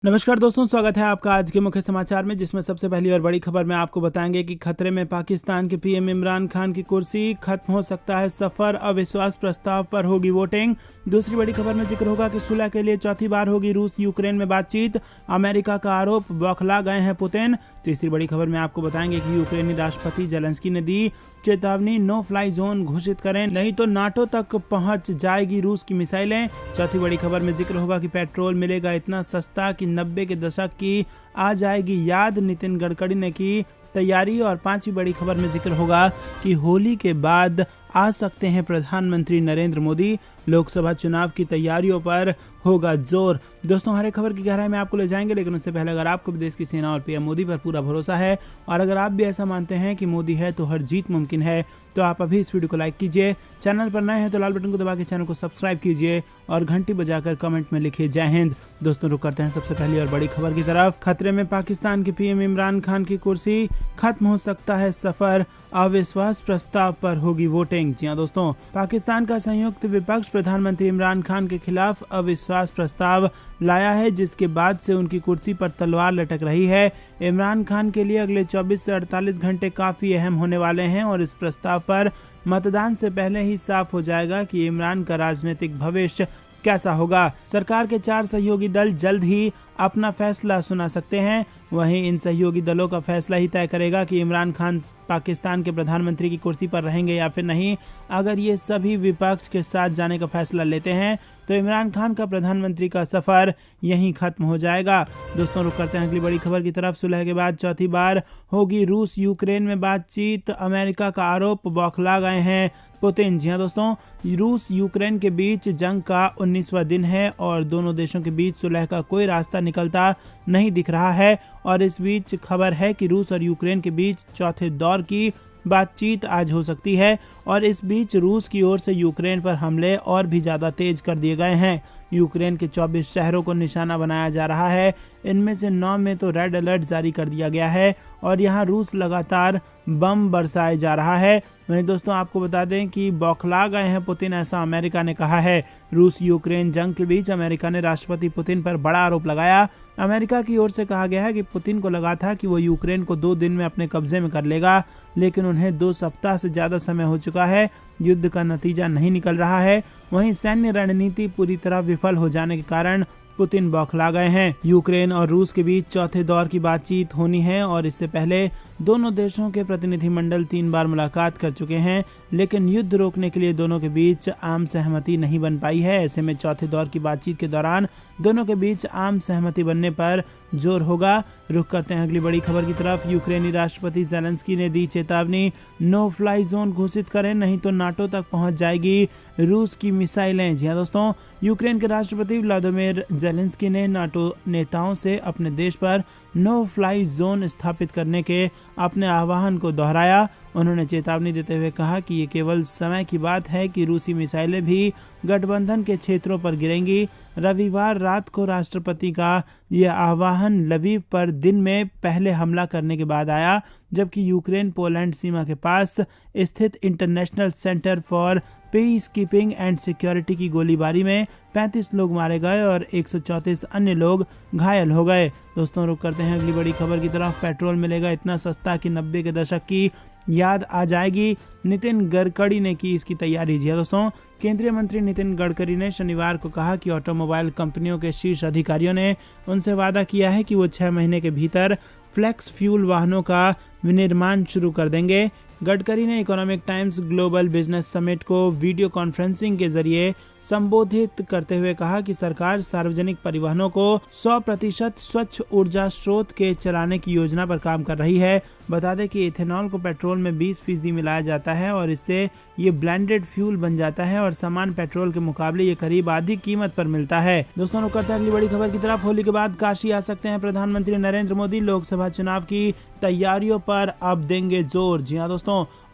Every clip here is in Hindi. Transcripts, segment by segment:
नमस्कार दोस्तों, स्वागत है आपका आज के मुख्य समाचार में, जिसमें सबसे पहली और बड़ी खबर में आपको बताएंगे कि खतरे में पाकिस्तान के पीएम इमरान खान की कुर्सी, खत्म हो सकता है सफर, अविश्वास प्रस्ताव पर होगी वोटिंग। दूसरी बड़ी खबर में जिक्र होगा कि सुलह के लिए चौथी बार होगी रूस यूक्रेन में बातचीत, अमेरिका का आरोप, बौखला गए हैं पुतिन। तीसरी बड़ी खबर में आपको बताएंगे कि यूक्रेनी राष्ट्रपति जेलेंस्की ने दी चेतावनी, नो फ्लाई जोन घोषित करें नहीं तो नाटो तक पहुंच जाएगी रूस की मिसाइलें। चौथी बड़ी खबर में जिक्र होगा कि पेट्रोल मिलेगा इतना सस्ता कि 90 के दशक की आ जाएगी याद, नितिन गडकरी ने की तैयारी। और पांचवी बड़ी खबर में जिक्र होगा कि होली के बाद आ सकते हैं प्रधानमंत्री नरेंद्र मोदी, लोकसभा चुनाव की तैयारियों पर होगा जोर। दोस्तों, हर एक खबर की गहराई में आपको ले जाएंगे, लेकिन उससे पहले अगर आपको भी देश की सेना और पीएम मोदी पर पूरा भरोसा है और अगर आप भी ऐसा मानते हैं कि मोदी है तो हर जीत मुमकिन है, तो आप अभी इस वीडियो को लाइक कीजिए। चैनल पर नए हैं तो लाल बटन को दबा के चैनल को सब्सक्राइब कीजिए और घंटी बजाकर कमेंट में लिखिए जय हिंद। दोस्तों, रुक करते हैं सबसे पहली और बड़ी खबर की तरफ। खतरे में पाकिस्तान के पीएम इमरान खान की कुर्सी, खत्म हो सकता है सफर, अविश्वास प्रस्ताव पर होगी वोटिंग। जी हां दोस्तों, पाकिस्तान का संयुक्त विपक्ष प्रधानमंत्री इमरान खान के खिलाफ अविश्वास प्रस्ताव लाया है, जिसके बाद से उनकी कुर्सी पर तलवार लटक रही है। इमरान खान के लिए अगले 24 से 48 घंटे काफी अहम होने वाले हैं और इस प्रस्ताव पर मतदान से पहले ही साफ हो जाएगा कि इमरान का राजनीतिक भविष्य कैसा होगा। सरकार के 4 सहयोगी दल जल्द ही अपना फैसला सुना सकते हैं। वहीं इन सहयोगी दलों का फैसला ही तय करेगा कि इमरान खान पाकिस्तान के प्रधानमंत्री की कुर्सी पर रहेंगे या फिर नहीं। अगर ये सभी विपक्ष के साथ जाने का फैसला लेते हैं तो इमरान खान का प्रधानमंत्री का सफर यहीं खत्म हो जाएगा। दोस्तों, रुक करते हैं अगली बड़ी खबर की तरफ। सुलह के बाद चौथी बार होगी रूस यूक्रेन में बातचीत, अमेरिका का आरोप, बौखला गए हैं पुतिन। जी हां दोस्तों, रूस यूक्रेन के बीच जंग का 19वां दिन है और दोनों देशों के बीच सुलह का कोई रास्ता निकलता नहीं दिख रहा है। और इस बीच खबर है कि रूस और यूक्रेन के बीच चौथे दौर की बातचीत आज हो सकती है और इस बीच रूस की ओर से यूक्रेन पर हमले और भी ज़्यादा तेज कर दिए गए हैं। यूक्रेन के 24 शहरों को निशाना बनाया जा रहा है। इनमें से 9 में तो रेड अलर्ट जारी कर दिया गया है और यहां रूस लगातार बम बरसाए जा रहा है। वहीं दोस्तों, आपको बता दें कि बौखला गए हैं पुतिन, ऐसा अमेरिका ने कहा है। रूस यूक्रेन जंग के बीच अमेरिका ने राष्ट्रपति पुतिन पर बड़ा आरोप लगाया। अमेरिका की ओर से कहा गया है कि पुतिन को लगा था कि वो यूक्रेन को 2 दिन में अपने कब्जे में कर लेगा, लेकिन उन्हें 2 सप्ताह से ज़्यादा समय हो चुका है। युद्ध का नतीजा नहीं निकल रहा है। वहीं सैन्य रणनीति पूरी तरह विफल हो जाने के कारण पुतिन बौखला गए हैं। यूक्रेन और रूस के बीच चौथे दौर की बातचीत होनी है और इससे पहले दोनों देशों के प्रतिनिधिमंडल 3 बार मुलाकात कर चुके हैं, लेकिन युद्ध रोकने के लिए दोनों के बीच आम सहमति नहीं बन पाई है। ऐसे में चौथे दौर की बातचीत के दौरान दोनों के बीच आम सहमति बनने पर जोर होगा। रुक करते हैं अगली बड़ी खबर की तरफ। यूक्रेनी राष्ट्रपति जेलेंस्की ने दी चेतावनी, नो फ्लाई जोन घोषित करें नहीं तो नाटो तक पहुंच जाएगी रूस की मिसाइलें। जी हां दोस्तों, यूक्रेन के राष्ट्रपति व्लादिमीर जेलेंस्की ने नाटो नेताओं से अपने देश पर नो फ्लाई जोन स्थापित करने के अपने आह्वान को दोहराया। उन्होंने चेतावनी देते हुए कहा कि ये केवल समय की बात है कि रूसी मिसाइलें भी गठबंधन के क्षेत्रों पर गिरेंगी। रविवार रात को राष्ट्रपति का यह आह्वान लवीव पर दिन में पहले हमला करने के बाद आया, जबकि यूक्रेन पोलैंड सीमा के पास स्थित international centre for peace keeping and security की गोलीबारी में 35 लोग मारे गए और 134 अन्य लोग घायल हो गए। दोस्तों, रुक करते हैं अगली बड़ी खबर की तरफ। पेट्रोल मिलेगा इतना सस्ता कि 90 के दशक की याद आ जाएगी, नितिन गडकरी ने की इसकी तैयारी। जी दोस्तों, केंद्रीय मंत्री नितिन गडकरी ने शनिवार को कहा कि ऑटोमोबाइल कंपनियों के शीर्ष अधिकारियों ने उनसे वादा किया है कि वो 6 महीने के भीतर फ्लेक्स फ्यूल वाहनों का विनिर्माण शुरू कर देंगे। गडकरी ने economic times global business summit को वीडियो कॉन्फ्रेंसिंग के जरिए संबोधित करते हुए कहा कि सरकार सार्वजनिक परिवहनों को 100% स्वच्छ ऊर्जा स्रोत के चलाने की योजना पर काम कर रही है। बता दें कि इथेनॉल को पेट्रोल में 20% मिलाया जाता है और इससे ये ब्लेंडेड फ्यूल बन जाता है और सामान पेट्रोल के मुकाबले ये करीब आधी कीमत पर मिलता है। दोस्तों, रुक करते हैं अगली बड़ी खबर की तरफ। होली के बाद काशी आ सकते हैं प्रधानमंत्री नरेंद्र मोदी, लोकसभा चुनाव की तैयारियों पर अब देंगे जोर। जी हाँ दोस्तों,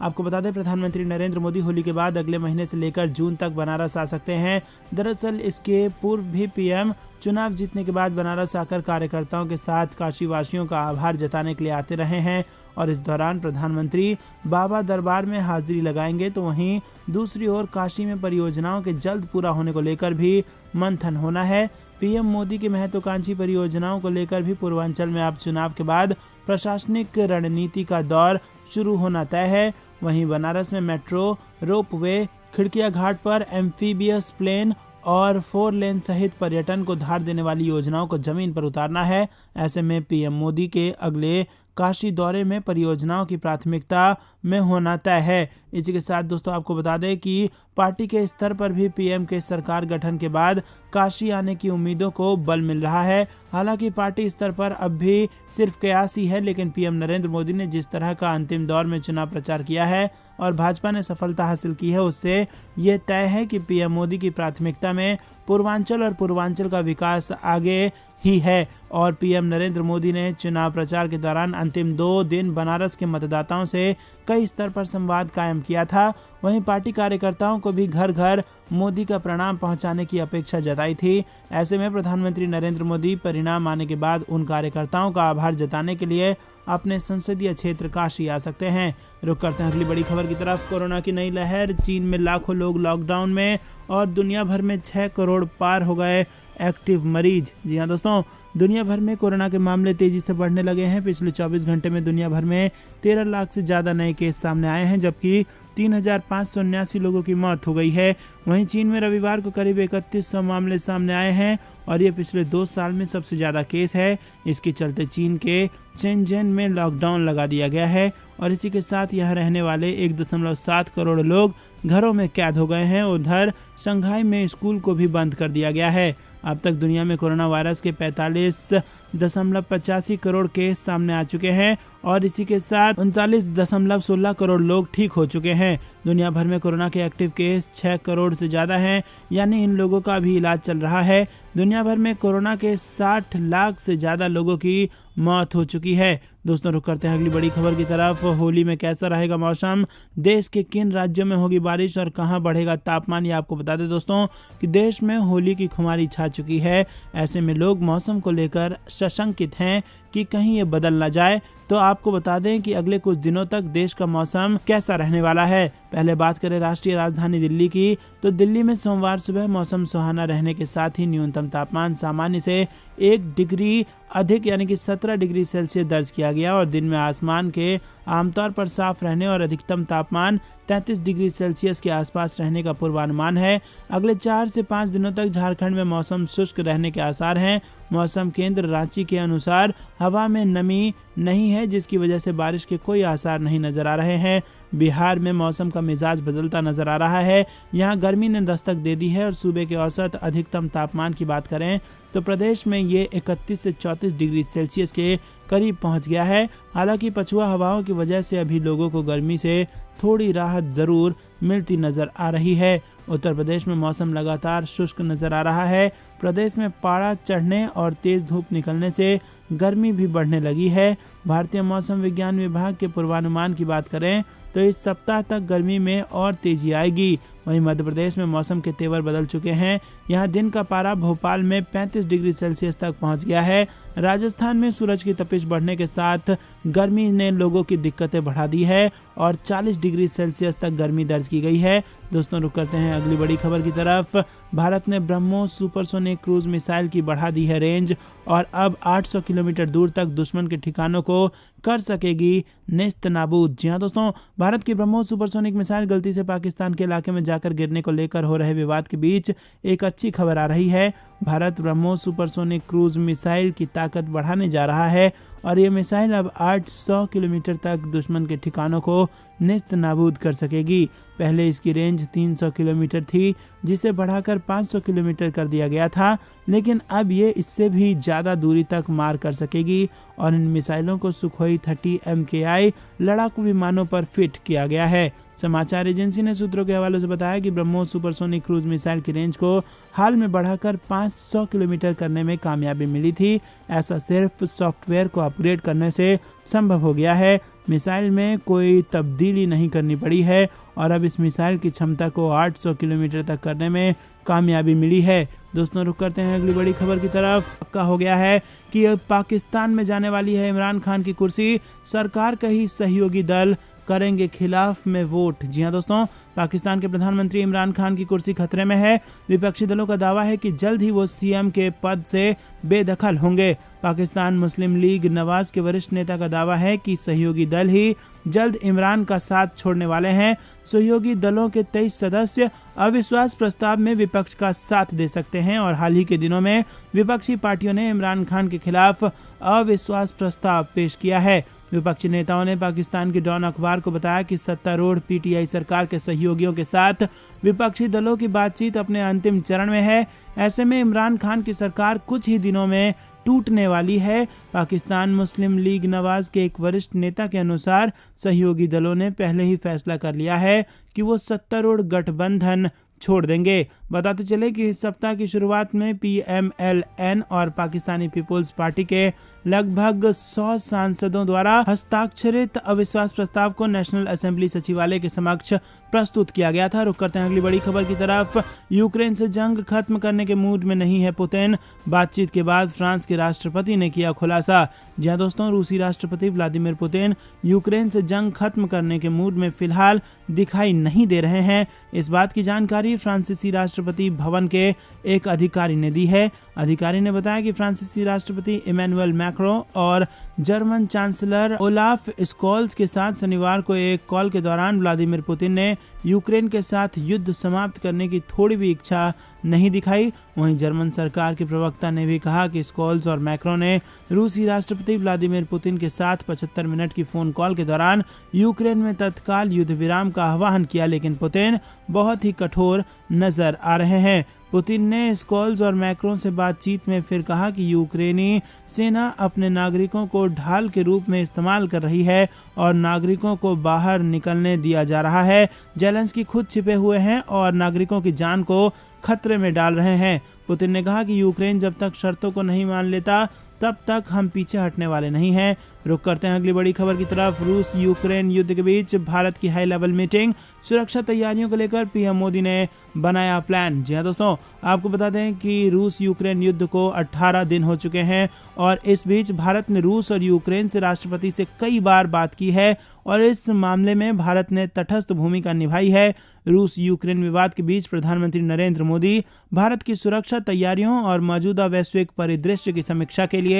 आपको बता दें प्रधानमंत्री नरेंद्र मोदी होली के बाद अगले महीने से लेकर जून तक बनारस आ सकते हैं। दरअसल इसके पूर्व भी पीएम चुनाव जीतने के बाद बनारस आकर कार्यकर्ताओं के साथ काशी वासियों का आभार जताने के लिए आते रहे हैं और इस दौरान प्रधानमंत्री बाबा दरबार में हाजिरी लगाएंगे। तो वहीं दूसरी ओर काशी में परियोजनाओं के जल्द पूरा होने को लेकर भी मंथन होना है। पीएम मोदी की महत्वाकांक्षी परियोजनाओं को लेकर भी पूर्वांचल में अब चुनाव के बाद प्रशासनिक रणनीति का दौर शुरू होना तय है। वहीं बनारस में मेट्रो, रोपवे, खिड़किया घाट पर एम्फीबियस प्लेन और 4 लेन सहित पर्यटन को धार देने वाली योजनाओं को जमीन पर उतारना है। ऐसे में पीएम मोदी के अगले काशी दौरे में परियोजनाओं की प्राथमिकता में होना तय है। इसी के साथ दोस्तों आपको बता दें कि पार्टी के स्तर पर भी पीएम के सरकार गठन के बाद काशी आने की उम्मीदों को बल मिल रहा है। हालांकि पार्टी स्तर पर अब भी सिर्फ कयास ही है, लेकिन पीएम नरेंद्र मोदी ने जिस तरह का अंतिम दौर में चुनाव प्रचार किया है और भाजपा ने सफलता हासिल की है, उससे ये तय है कि पीएम मोदी की प्राथमिकता में पूर्वांचल और पूर्वांचल का विकास आगे ही है। और पीएम नरेंद्र मोदी ने चुनाव प्रचार के दौरान अंतिम 2 दिन बनारस के मतदाताओं से कई स्तर पर संवाद कायम किया था। वहीं पार्टी कार्यकर्ताओं को भी घर घर मोदी का प्रणाम पहुंचाने की अपेक्षा जताई थी। ऐसे में प्रधानमंत्री नरेंद्र मोदी परिणाम आने के बाद उन कार्यकर्ताओं का आभार जताने के लिए अपने संसदीय क्षेत्र काशी आ सकते हैं। रुक करते हैं अगली बड़ी खबर की तरफ। कोरोना की नई लहर, चीन में लाखों लोग लॉकडाउन में और दुनिया भर में 6 करोड़ पार हो गए एक्टिव मरीज। जी हाँ दोस्तों, दुनिया भर में कोरोना के मामले तेजी से बढ़ने लगे हैं। पिछले 24 घंटे में दुनिया भर में 13 लाख से ज़्यादा नए केस सामने आए हैं, जबकि 3,579 लोगों की मौत हो गई है। वहीं चीन में रविवार को करीब 3100 मामले सामने आए हैं और ये पिछले 2 साल में सबसे ज़्यादा केस है। इसके चलते चीन के शेंझेन में लॉकडाउन लगा दिया गया है और इसी के साथ यहाँ रहने वाले 1.7 करोड़ लोग घरों में कैद हो गए हैं। उधर शंघाई में स्कूल को भी बंद कर दिया गया है। अब तक दुनिया में कोरोना वायरस के 45.85 करोड़ केस सामने आ चुके हैं और इसी के साथ 39.16 करोड़ लोग ठीक हो चुके हैं। दुनिया भर में कोरोना के एक्टिव केस 6 करोड़ से ज़्यादा हैं, यानी इन लोगों का भी इलाज चल रहा है। दुनिया भर में कोरोना के 60 लाख से ज़्यादा लोगों की मौत हो चुकी है। दोस्तों रुक करते हैं अगली बड़ी खबर की तरफ। होली में कैसा रहेगा मौसम, देश के किन राज्यों में होगी बारिश और कहां बढ़ेगा तापमान, ये आपको बता दें दोस्तों कि देश में होली की खुमारी छा चुकी है। ऐसे में लोग मौसम को लेकर सशंकित हैं कि कहीं ये बदल ना जाए। तो आपको बता दें कि अगले कुछ दिनों तक देश का मौसम कैसा रहने वाला है। पहले बात करें राष्ट्रीय राजधानी दिल्ली की, तो दिल्ली में सोमवार सुबह मौसम सुहाना रहने के साथ ही न्यूनतम तापमान सामान्य से 1 डिग्री अधिक यानी कि 17 डिग्री सेल्सियस दर्ज किया गया और दिन में आसमान के आमतौर पर साफ रहने और अधिकतम तापमान 33 डिग्री सेल्सियस के आसपास रहने का पूर्वानुमान है। अगले 4 से 5 दिनों तक झारखंड में मौसम शुष्क रहने के आसार हैं। मौसम केंद्र रांची के अनुसार हवा में नमी नहीं है, जिसकी वजह से बारिश के कोई आसार नहीं नजर आ रहे हैं। बिहार में मौसम का मिजाज बदलता नजर आ रहा है। यहाँ गर्मी ने दस्तक दे दी है और सूबे के औसत अधिकतम तापमान की बात करें तो प्रदेश में ये 31 से 34 डिग्री सेल्सियस के करीब पहुंच गया है। हालांकि पछुआ हवाओं की वजह से अभी लोगों को गर्मी से थोड़ी राहत जरूर मिलती नजर आ रही है। उत्तर प्रदेश में मौसम लगातार शुष्क नजर आ रहा है। प्रदेश में पारा चढ़ने और तेज धूप निकलने से गर्मी भी बढ़ने लगी है। भारतीय मौसम विज्ञान विभाग के पूर्वानुमान की बात करें तो इस सप्ताह तक गर्मी में और तेजी आएगी। वहीं मध्य प्रदेश में मौसम के तेवर बदल चुके हैं। यहाँ दिन का पारा भोपाल में 35 डिग्री सेल्सियस तक पहुँच गया है। राजस्थान में सूरज की तपिश बढ़ने के साथ गर्मी ने लोगों की दिक्कतें बढ़ा दी है और 40 डिग्री सेल्सियस तक गर्मी दर्ज की गई है। दोस्तों रुक करते हैं अगली बड़ी खबर की तरफ। भारत ने ब्रह्मोस सुपरसोनिक क्रूज मिसाइल की बढ़ा दी है रेंज और अब 800 किलोमीटर दूर तक दुश्मन के ठिकानों को कर सकेगी नेस्त नाबूद। जी हाँ दोस्तों, भारत की ब्रह्मोस सुपरसोनिक मिसाइल गलती से पाकिस्तान के इलाके में जाकर गिरने को लेकर हो रहे विवाद के बीच एक अच्छी खबर आ रही है। Bharat BrahMos supersonic cruise missile की ताकत बढ़ाने जा रहा है और ये मिसाइल अब 800 किलोमीटर तक दुश्मन के ठिकानों को नेस्त नाबूद कर सकेगी। पहले इसकी रेंज 300 किलोमीटर थी, जिसे बढ़ाकर 500 किलोमीटर कर दिया गया था, लेकिन अब ये इससे भी ज़्यादा दूरी तक मार कर सकेगी और इन मिसाइलों को सुखोई 30 MKI लड़ाकू विमानों पर फिट किया गया है। समाचार एजेंसी ने सूत्रों के हवाले से बताया कि ब्रह्मोस सुपरसोनिक क्रूज मिसाइल की रेंज को हाल में बढ़ाकर 500 किलोमीटर करने में कामयाबी मिली थी। ऐसा सिर्फ सॉफ्टवेयर को अपग्रेड करने से संभव हो गया है। मिसाइल में कोई तब्दीली नहीं करनी पड़ी है और अब इस मिसाइल की क्षमता को 800 किलोमीटर तक करने में कामयाबी मिली है। दोस्तों रुक करते हैं अगली बड़ी खबर की तरफ। पक्का हो गया है कि अब पाकिस्तान में जाने वाली है इमरान खान की कुर्सी। सरकार का ही सहयोगी दल करेंगे खिलाफ में वोट। जी हां दोस्तों, पाकिस्तान के प्रधानमंत्री इमरान खान की कुर्सी खतरे में है। विपक्षी दलों का दावा है कि जल्द ही वो सीएम के पद से बेदखल होंगे। पाकिस्तान मुस्लिम लीग नवाज के वरिष्ठ नेता का दावा है कि सहयोगी दल ही जल्द इमरान का साथ छोड़ने वाले हैं। सहयोगी दलों के 23 सदस्य अविश्वास प्रस्ताव में विपक्ष का साथ दे सकते हैं और हाल ही के दिनों में विपक्षी पार्टियों ने इमरान खान के खिलाफ अविश्वास प्रस्ताव पेश किया है। विपक्षी नेताओं ने पाकिस्तान के डॉन अखबार को बताया कि सत्तारूढ़ पीटीआई सरकार के सहयोगियों के साथ विपक्षी दलों की बातचीत अपने अंतिम चरण में है। ऐसे में इमरान खान की सरकार कुछ ही दिनों में टूटने वाली है। पाकिस्तान मुस्लिम लीग नवाज के एक वरिष्ठ नेता के अनुसार सहयोगी दलों ने पहले ही फैसला कर लिया है कि वो सत्तारूढ़ गठबंधन छोड़ देंगे। बताते चले कि इस सप्ताह की शुरुआत में पीएमएलएन और पाकिस्तानी पीपुल्स पार्टी के लगभग 100 सांसदों द्वारा हस्ताक्षरित अविश्वास प्रस्ताव को नेशनल असेंबली सचिवालय के समक्ष प्रस्तुत किया गया था। रुक करते हैं अगली बड़ी खबर की तरफ। यूक्रेन से जंग खत्म करने के मूड में नहीं है पुतिन। बातचीत के बाद फ्रांस के राष्ट्रपति ने किया खुलासा। जी हां दोस्तों, रूसी राष्ट्रपति व्लादिमीर पुतिन यूक्रेन से जंग खत्म करने के मूड में फिलहाल दिखाई नहीं दे रहे हैं। इस बात की जानकारी फ्रांसीसी राष्ट्रपति भवन के एक अधिकारी ने दी है। अधिकारी ने बताया कि फ्रांसीसी राष्ट्रपति इमैनुअल मैक्रों और जर्मन चांसलर ओलाफ स्कोल्स के साथ शनिवार को एक कॉल के दौरान व्लादिमीर पुतिन ने यूक्रेन के साथ युद्ध समाप्त करने की थोड़ी भी इच्छा नहीं दिखाई। वहीं जर्मन सरकार के प्रवक्ता ने भी कहा कि स्कोल्स और मैक्रों ने रूसी राष्ट्रपति व्लादिमीर पुतिन के साथ 75 मिनट की फोन कॉल के दौरान यूक्रेन में तत्काल युद्ध विराम का आह्वान किया, लेकिन पुतिन बहुत ही कठोर नजर आ रहे हैं। पुतिन ने स्कोल्स और मैक्रों से बातचीत में फिर कहा कि यूक्रेनी सेना अपने नागरिकों को ढाल के रूप में इस्तेमाल कर रही है और नागरिकों को बाहर निकलने दिया जा रहा है। जेलेंस्की खुद छिपे हुए हैं और नागरिकों की जान को खतरे में डाल रहे हैं। पुतिन ने कहा कि यूक्रेन जब तक शर्तों को नहीं मान लेता तब तक हम पीछे हटने वाले नहीं हैं। रुक करते हैं अगली बड़ी खबर की तरफ। रूस यूक्रेन युद्ध के बीच भारत की हाई लेवल मीटिंग। सुरक्षा तैयारियों को लेकर पीएम मोदी ने बनाया प्लान। जी हां दोस्तों, आपको बता दें कि रूस यूक्रेन युद्ध को 18 दिन हो चुके हैं और इस बीच भारत ने रूस और यूक्रेन से राष्ट्रपति से कई बार बात की है और इस मामले में भारत ने तटस्थ भूमिका निभाई है। रूस यूक्रेन विवाद के बीच प्रधानमंत्री नरेंद्र मोदी भारत की सुरक्षा तैयारियों और मौजूदा वैश्विक परिदृश्य की समीक्षा के लिए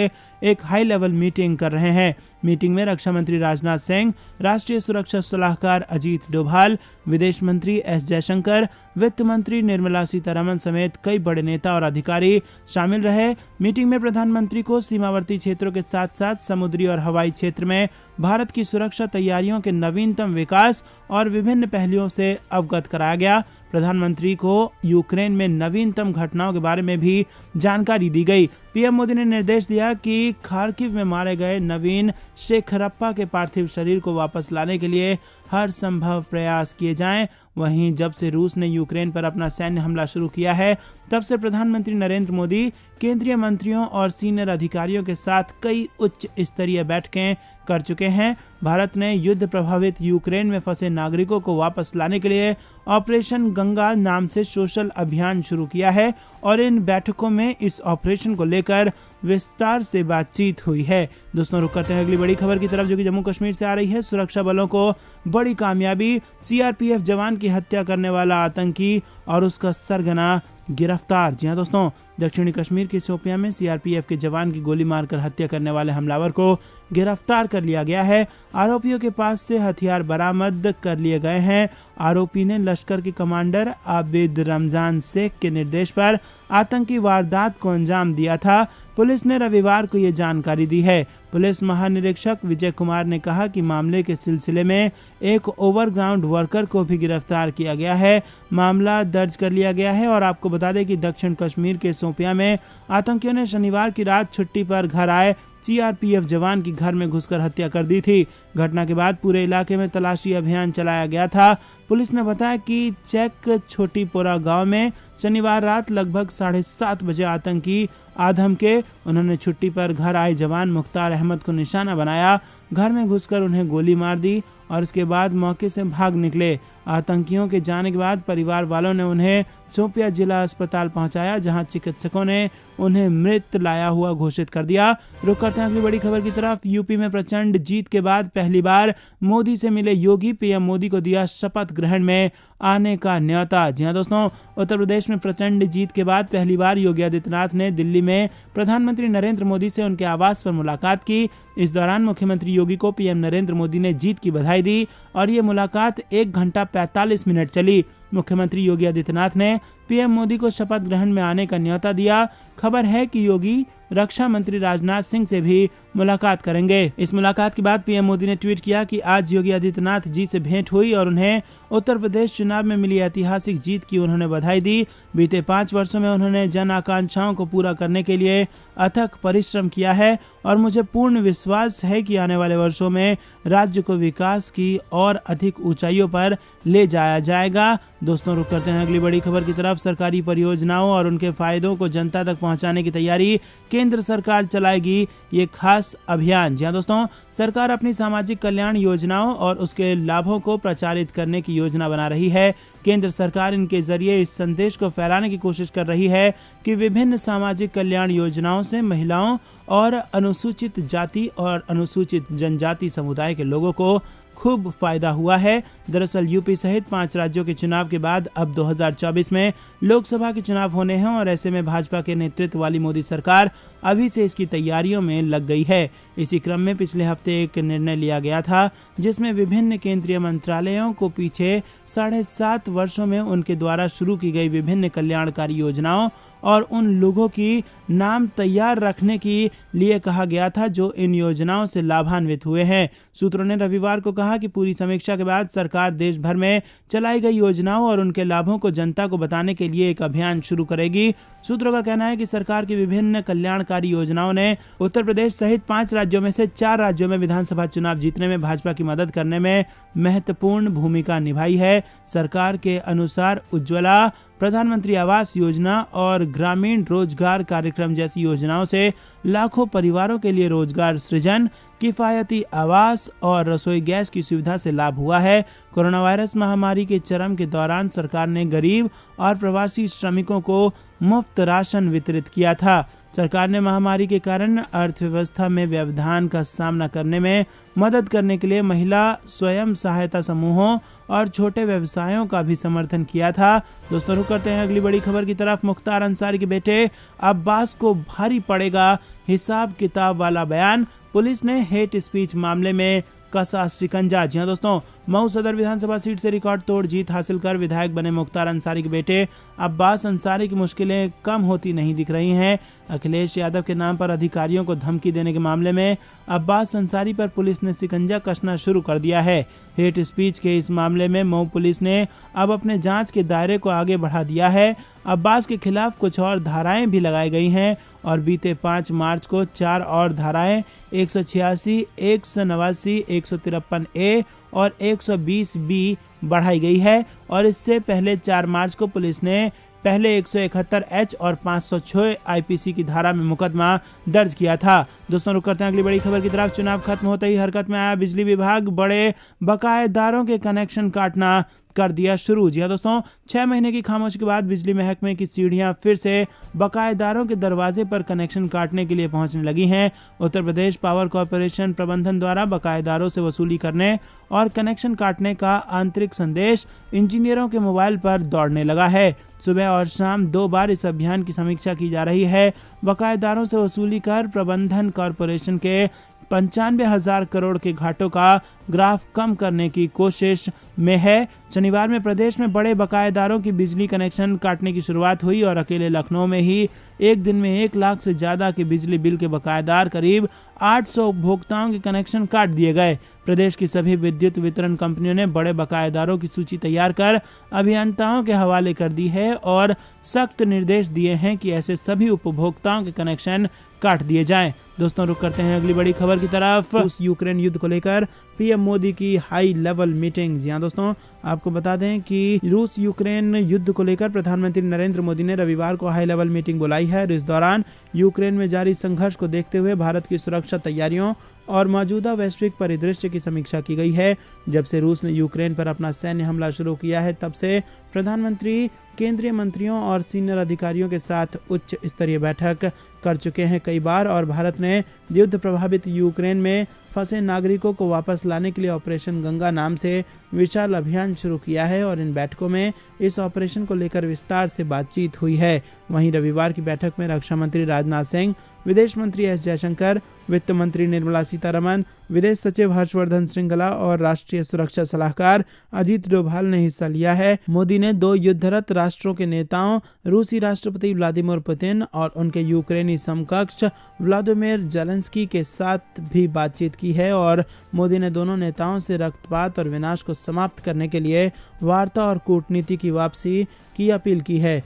एक हाई लेवल मीटिंग कर रहे हैं। मीटिंग में रक्षा मंत्री राजनाथ सिंह, राष्ट्रीय सुरक्षा सलाहकार अजीत डोभाल, विदेश मंत्री एस जयशंकर, वित्त मंत्री निर्मला सीतारमण समेत कई बड़े नेता और अधिकारी शामिल रहे। मीटिंग में प्रधानमंत्री को सीमावर्ती क्षेत्रों के साथ साथ समुद्री और हवाई क्षेत्र में भारत की सुरक्षा तैयारियों के नवीनतम विकास और विभिन्न पहलुओं से अवगत कराया गया। प्रधानमंत्री को यूक्रेन में नवीनतम घटनाओं के बारे में भी जानकारी दी गई। पीएम मोदी ने निर्देश दिया कि खार्किव में मारे गए नवीन शेखरप्पा के पार्थिव शरीर को वापस लाने के लिए हर संभव प्रयास किए जाएं। वहीं जब से रूस ने यूक्रेन पर अपना सैन्य हमला शुरू किया है तब से प्रधानमंत्री नरेंद्र मोदी केंद्रीय मंत्रियों और सीनियर अधिकारियों के साथ कई उच्च स्तरीय बैठकें कर चुके हैं। भारत ने युद्ध प्रभावित यूक्रेन में फंसे नागरिकों को वापस लाने के लिए ऑपरेशन गंगा नाम से सोशल अभियान शुरू किया है और इन बैठकों में इस ऑपरेशन को लेकर विस्तार से बातचीत हुई है। दोस्तों, रुक करते हैं अगली बड़ी खबर की तरफ जो कि जम्मू कश्मीर से आ रही है। सुरक्षा बलों को बड़ी कामयाबी। सीआरपीएफ जवान की हत्या करने वाला आतंकी और उसका सरगना गिरफ्तार। जी हां दोस्तों, दक्षिणी कश्मीर के शोपियां में सीआरपीएफ के जवान की गोली मारकर हत्या करने वाले हमलावर को गिरफ्तार कर लिया गया है। आरोपियों के पास से हथियार बरामद कर लिए गए हैं। आरोपी ने लश्कर के कमांडर आबिद रमजान शेख के निर्देश पर आतंकी वारदात को अंजाम दिया था। पुलिस ने रविवार को ये जानकारी दी है। पुलिस महानिरीक्षक विजय कुमार ने कहा कि मामले के सिलसिले में एक ओवरग्राउंड वर्कर को भी गिरफ्तार किया गया है। मामला दर्ज कर लिया गया है और आपको बता दें कि दक्षिण कश्मीर के शोपियां में आतंकियों ने शनिवार की रात छुट्टी पर घर आए सीआरपीएफ जवान की घर में घुसकर हत्या कर दी थी। घटना के बाद पूरे इलाके में तलाशी अभियान चलाया गया था। पुलिस ने बताया कि चेक छोटीपोरा गांव में शनिवार रात लगभग 7:30 बजे आतंकी आधम के उन्होंने छुट्टी पर घर आए जवान मुख्तार अहमद को निशाना बनाया, घर में घुसकर उन्हें गोली मार दी और इसके बाद मौके से भाग निकले। आतंकियों के जाने के बाद परिवार वालों ने उन्हें शोपियां जिला अस्पताल पहुंचाया, जहां चिकित्सकों ने उन्हें मृत लाया हुआ घोषित कर दिया। रुक करते हैं अगली बड़ी खबर की तरफ। यूपी में प्रचंड जीत के बाद पहली बार मोदी से मिले योगी, पीएम मोदी को दिया शपथ ग्रहण में आने का न्योता। जी हां दोस्तों, उत्तर प्रदेश में प्रचंड जीत के बाद पहली बार योगी आदित्यनाथ ने दिल्ली में प्रधानमंत्री नरेंद्र मोदी से उनके आवास पर मुलाकात की। इस दौरान मुख्यमंत्री योगी को पीएम नरेंद्र मोदी ने जीत की बधाई दी और ये मुलाकात 1 घंटा 45 मिनट चली। मुख्यमंत्री योगी आदित्यनाथ ने पीएम मोदी को शपथ ग्रहण में आने का न्योता दिया। खबर है कि योगी रक्षा मंत्री राजनाथ सिंह से भी मुलाकात करेंगे। इस मुलाकात के बाद पीएम मोदी ने ट्वीट किया कि आज योगी आदित्यनाथ जी से भेंट हुई और उन्हें उत्तर प्रदेश चुनाव में मिली ऐतिहासिक जीत की उन्होंने बधाई दी। बीते 5 वर्षों में उन्होंने जन आकांक्षाओं को पूरा करने के लिए अथक परिश्रम किया है और मुझे पूर्ण विश्वास है कि आने वाले वर्षों में राज्य को विकास की और अधिक ऊंचाइयों पर ले जाया जाएगा। दोस्तों, रुक करते हैं अगली बड़ी खबर की तरफ। सरकारी परियोजनाओं और उनके फायदों को जनता तक पहुंचाने की तैयारी, केंद्र सरकार चलाएगी ये खास अभियान। जी हां दोस्तों, सरकार अपनी सामाजिक कल्याण योजनाओं और उसके लाभों को प्रचारित करने की योजना बना रही है। केंद्र सरकार इनके जरिए इस संदेश को फैलाने की कोशिश कर रही है कि विभिन्न सामाजिक कल्याण योजनाओं से महिलाओं और अनुसूचित जाति और अनुसूचित जनजाति समुदाय के लोगों को खूब फायदा हुआ है। दरअसल यूपी सहित 5 राज्यों के चुनाव के बाद अब 2024 में लोकसभा के चुनाव होने हैं और ऐसे में भाजपा के नेतृत्व वाली मोदी सरकार अभी से इसकी तैयारियों में लग गई है। इसी क्रम में पिछले हफ्ते एक निर्णय लिया गया था जिसमें विभिन्न केंद्रीय मंत्रालयों को पीछे 7.5 वर्षों में उनके द्वारा शुरू की गई विभिन्न कल्याणकारी योजनाओं और उन लोगों की नाम तैयार रखने के लिए कहा गया था जो इन योजनाओं से लाभान्वित हुए हैं। सूत्रों ने रविवार को कहा कि पूरी समीक्षा के बाद सरकार देश भर में चलाई गई योजनाओं और उनके लाभों को जनता को बताने के लिए एक अभियान शुरू करेगी। सूत्रों का कहना है कि सरकार की विभिन्न कल्याणकारी योजनाओं ने उत्तर प्रदेश सहित 5 राज्यों में से 4 राज्यों में विधानसभा चुनाव जीतने में भाजपा की मदद करने में महत्वपूर्ण भूमिका निभाई है। सरकार के अनुसार उज्ज्वला, प्रधानमंत्री आवास योजना और ग्रामीण रोजगार कार्यक्रम जैसी योजनाओं से लाखों परिवारों के लिए रोजगार सृजन, किफायती आवास और रसोई गैस की सुविधा से लाभ हुआ है। कोरोना वायरस महामारी के चरम के दौरान सरकार ने गरीब और प्रवासी श्रमिकों को मुफ्त राशन वितरित किया था। सरकार ने महामारी के कारण अर्थव्यवस्था में व्यवधान का सामना करने में मदद करने के लिए महिला स्वयं सहायता समूहों और छोटे व्यवसायों का भी समर्थन किया था। दोस्तों, रुक करते हैं अगली बड़ी खबर की तरफ। मुख्तार अंसारी के बेटे अब्बास को भारी पड़ेगा हिसाब किताब वाला बयान, पुलिस ने हेट स्पीच मामले में कसा शिकंजा। जी हां दोस्तों, मऊ सदर विधानसभा सीट से रिकॉर्ड तोड़ जीत हासिल कर विधायक बने मुख्तार अंसारी के बेटे अब्बास अंसारी की मुश्किलें कम होती नहीं दिख रही हैं। अखिलेश यादव के नाम पर अधिकारियों को धमकी देने के मामले में अब्बास अंसारी पर पुलिस ने शिकंजा कसना शुरू कर दिया है। हेट स्पीच के इस मामले में मऊ पुलिस ने अब अपने जांच के दायरे को आगे बढ़ा दिया है। अब्बास के खिलाफ कुछ और धाराएं भी लगाई गई हैं और बीते 5 मार्च को 4 और धाराएं 186, 189, 153 ए और 120 बी बढ़ाई गई है और इससे पहले 4 मार्च को पुलिस ने पहले 171 एच और 506 आईपीसी की धारा में मुकदमा दर्ज किया था। दोस्तों, रुक करते हैं अगली बड़ी खबर की तरफ। चुनाव खत्म होते ही हरकत में आया बिजली विभाग, बड़े बकायेदारों के कनेक्शन काटना कर दिया शुरू। जी हां दोस्तों, 6 महीने की खामोशी के बाद बिजली महकमे की सीढ़ियां फिर से बकायेदारों के दरवाजे पर कनेक्शन काटने के लिए पहुंचने लगी हैं। उत्तर प्रदेश पावर कॉर्पोरेशन प्रबंधन द्वारा बकायेदारों से वसूली करने और कनेक्शन काटने का आंतरिक संदेश इंजीनियरों के मोबाइल पर दौड़ने लगा है। सुबह और शाम 2 बार इस अभियान की समीक्षा की जा रही है। बकायेदारों से वसूली कर प्रबंधन कॉर्पोरेशन के 95,000 करोड़ के घाटों का ग्राफ कम करने की कोशिश में है। शनिवार में प्रदेश में बड़े बकायेदारों की बिजली कनेक्शन काटने की शुरुआत हुई और अकेले लखनऊ में ही एक दिन में 1 लाख से ज़्यादा के बिजली बिल के बकायेदार करीब 800 उपभोक्ताओं के कनेक्शन काट दिए गए। प्रदेश की सभी विद्युत वितरण कंपनियों ने बड़े बकायेदारों की सूची तैयार कर अभियंताओं के हवाले कर दी है और सख्त निर्देश दिए हैं कि ऐसे सभी उपभोक्ताओं के कनेक्शन काट दिए जाएं। दोस्तों, रुक करते हैं अगली बड़ी खबर की तरफ। रूस यूक्रेन युद्ध को लेकर पीएम मोदी की हाई लेवल मीटिंग। जी हां दोस्तों, आपको बता दें कि रूस यूक्रेन युद्ध को लेकर प्रधानमंत्री नरेंद्र मोदी ने रविवार को हाई लेवल मीटिंग बुलाई है। इस दौरान यूक्रेन में जारी संघर्ष को देखते हुए भारत की सुरक्षा तैयारियों और मौजूदा वैश्विक परिदृश्य की समीक्षा की गई है। जब से रूस ने यूक्रेन पर अपना सैन्य हमला शुरू किया है, तब से प्रधानमंत्री केंद्रीय मंत्रियों और सीनियर अधिकारियों के साथ उच्च स्तरीय बैठक कर चुके हैं कई बार और भारत ने युद्ध प्रभावित यूक्रेन में फंसे नागरिकों को वापस लाने के लिए ऑपरेशन गंगा नाम से विशाल अभियान शुरू किया है और इन बैठकों में इस ऑपरेशन को लेकर विस्तार से बातचीत हुई है। वहीं रविवार की बैठक में रक्षा मंत्री राजनाथ सिंह, विदेश मंत्री एस जयशंकर, वित्त मंत्री निर्मला सीतारमण, विदेश सचिव हर्षवर्धन श्रृंगला और राष्ट्रीय सुरक्षा सलाहकार अजीत डोभाल ने हिस्सा लिया है। मोदी ने 2 युद्धरत राष्ट्रों के नेताओं रूसी राष्ट्रपति व्लादिमीर पुतिन और उनके यूक्रेनी समकक्ष व्लादिमीर जेलेंस्की के साथ भी बातचीत की है और मोदी ने दोनों नेताओं से रक्तपात और विनाश को समाप्त करने के लिए वार्ता और कूटनीति की वापसी की अपील की है।